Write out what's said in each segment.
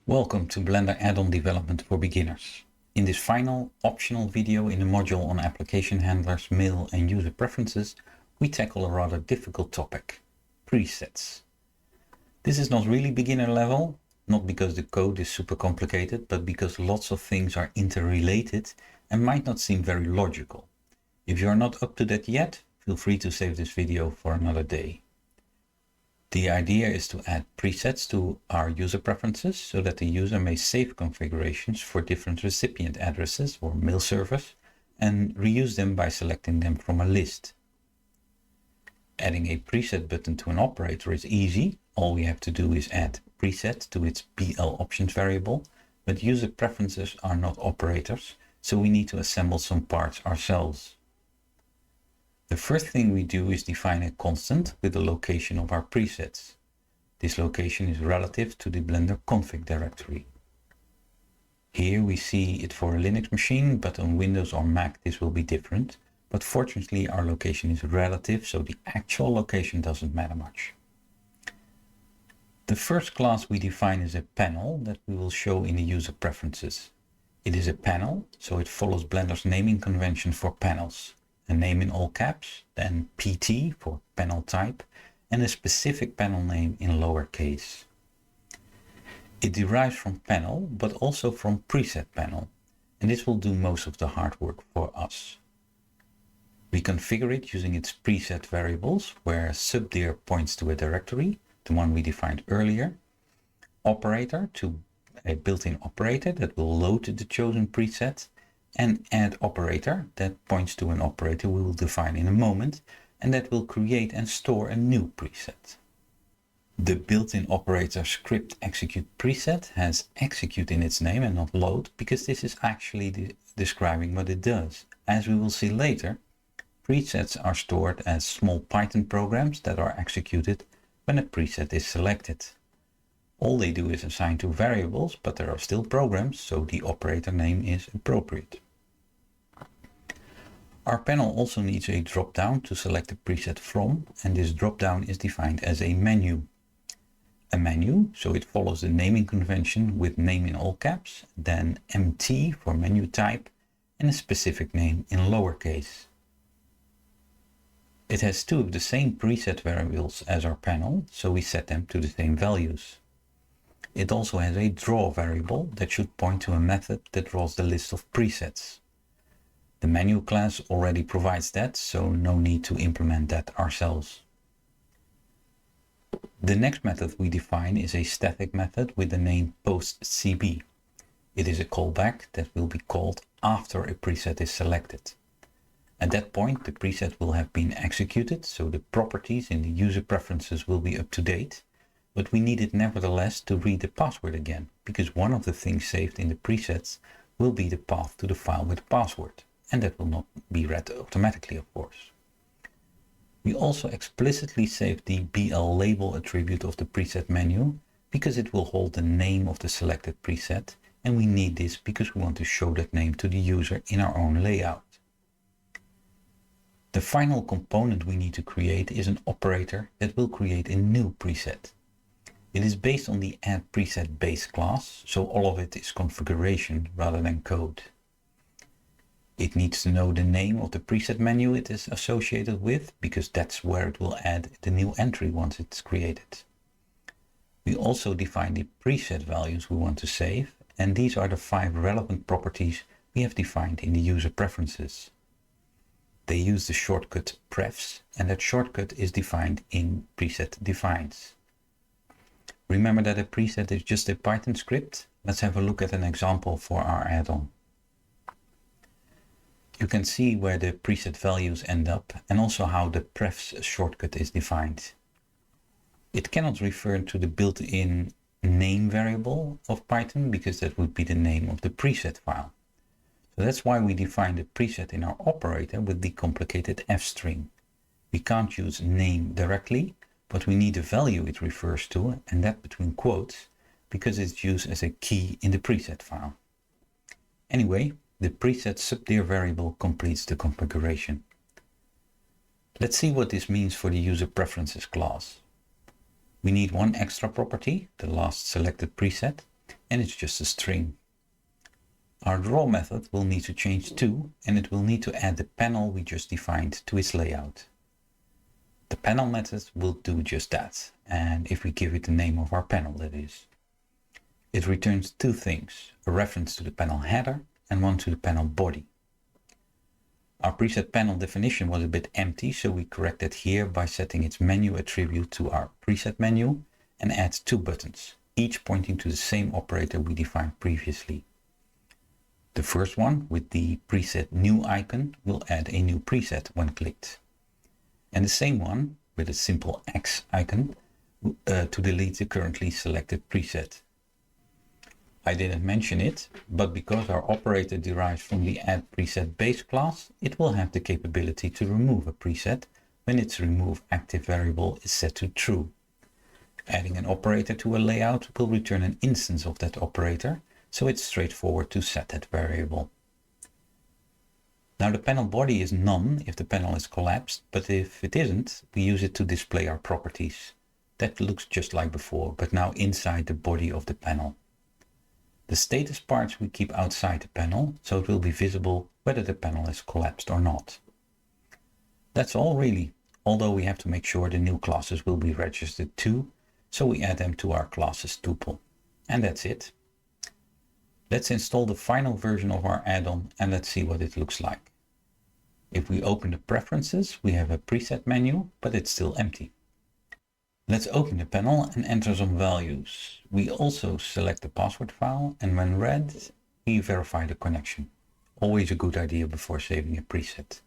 Welcome to Blender add-on development for beginners. In this final optional video in the module on application handlers, mail and user preferences, we tackle a rather difficult topic, presets. This is not really beginner level, not because the code is super complicated, but because lots of things are interrelated and might not seem very logical. If you are not up to that yet, feel free to save this video for another day. The idea is to add presets to our user preferences so that the user may save configurations for different recipient addresses or mail servers and reuse them by selecting them from a list. Adding a preset button to an operator is easy. All we have to do is add preset to its BL options variable, but user preferences are not operators, so we need to assemble some parts ourselves. The first thing we do is define a constant with the location of our presets. This location is relative to the Blender config directory. Here we see it for a Linux machine, but on Windows or Mac this will be different. But fortunately our location is relative, so the actual location doesn't matter much. The first class we define is a panel that we will show in the user preferences. It is a panel, so it follows Blender's naming convention for panels. A name in all caps, then PT for panel type, and a specific panel name in lowercase. It derives from panel, but also from preset panel, and this will do most of the hard work for us. We configure it using its preset variables, where subdir points to a directory, the one we defined earlier, operator to a built-in operator that will load the chosen preset, and add operator that points to an operator we will define in a moment and that will create and store a new preset. The built-in operator script execute preset has execute in its name and not load because this is actually describing what it does. As we will see later, presets are stored as small Python programs that are executed when a preset is selected. All they do is assign two variables, but there are still programs, so the operator name is appropriate. Our panel also needs a drop-down to select a preset from, and this drop-down is defined as a menu. A menu, so it follows the naming convention with name in all caps, then MT for menu type, and a specific name in lowercase. It has two of the same preset variables as our panel, so we set them to the same values. It also has a draw variable that should point to a method that draws the list of presets. The menu class already provides that, so no need to implement that ourselves. The next method we define is a static method with the name postcb. It is a callback that will be called after a preset is selected. At that point, the preset will have been executed, so the properties in the user preferences will be up to date. But we need it nevertheless to read the password again, because one of the things saved in the presets will be the path to the file with the password, and that will not be read automatically, of course. We also explicitly save the BL label attribute of the preset menu, because it will hold the name of the selected preset, and we need this because we want to show that name to the user in our own layout. The final component we need to create is an operator that will create a new preset. It is based on the add preset base class, so all of it is configuration rather than code. It needs to know the name of the preset menu it is associated with, because that's where it will add the new entry once it's created. We also define the preset values we want to save, and these are the 5 relevant properties we have defined in the user preferences. They use the shortcut prefs, and that shortcut is defined in preset defines. Remember that a preset is just a Python script. Let's have a look at an example for our add-on. You can see where the preset values end up and also how the prefs shortcut is defined. It cannot refer to the built-in name variable of Python because that would be the name of the preset file. So that's why we define the preset in our operator with the complicated f string. We can't use name directly, but we need the value it refers to, and that between quotes, because it's used as a key in the preset file. Anyway, the preset subdir variable completes the configuration. Let's see what this means for the user preferences class. We need one extra property, the last selected preset, and it's just a string. Our draw method will need to change too, and it will need to add the panel we just defined to its layout. The panel method will do just that, and if we give it the name of our panel, that is. It returns two things, a reference to the panel header and one to the panel body. Our preset panel definition was a bit empty, so we correct that here by setting its menu attribute to our preset menu and add two buttons, each pointing to the same operator we defined previously. The first one, with the preset new icon, will add a new preset when clicked. And the same one, with a simple X icon, to delete the currently selected preset. I didn't mention it, but because our operator derives from the add preset base class, it will have the capability to remove a preset when its remove active variable is set to true. Adding an operator to a layout will return an instance of that operator, so it's straightforward to set that variable. Now the panel body is none if the panel is collapsed, but if it isn't, we use it to display our properties. That looks just like before, but now inside the body of the panel. The status parts we keep outside the panel, so it will be visible whether the panel is collapsed or not. That's all really, although we have to make sure the new classes will be registered too, so we add them to our classes tuple. And that's it. Let's install the final version of our add-on and let's see what it looks like. If we open the preferences, we have a preset menu, but it's still empty. Let's open the panel and enter some values. We also select the password file, and when read, we verify the connection. Always a good idea before saving a preset.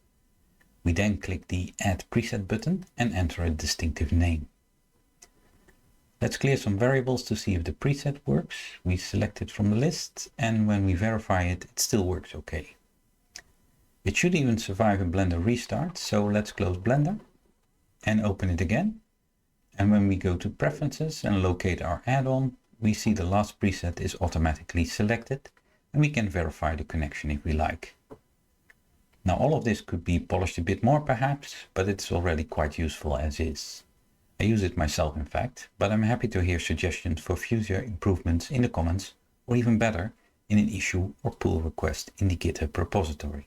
We then click the Add Preset button and enter a distinctive name. Let's clear some variables to see if the preset works. We select it from the list, and when we verify it, it still works okay. It should even survive a Blender restart, so let's close Blender and open it again. And when we go to Preferences and locate our add-on, we see the last preset is automatically selected, and we can verify the connection if we like. Now all of this could be polished a bit more perhaps, but it's already quite useful as is. I use it myself in fact, but I'm happy to hear suggestions for future improvements in the comments, or even better, in an issue or pull request in the GitHub repository.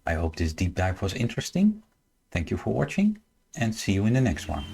I hope this deep dive was interesting. Thank you for watching, and see you in the next one.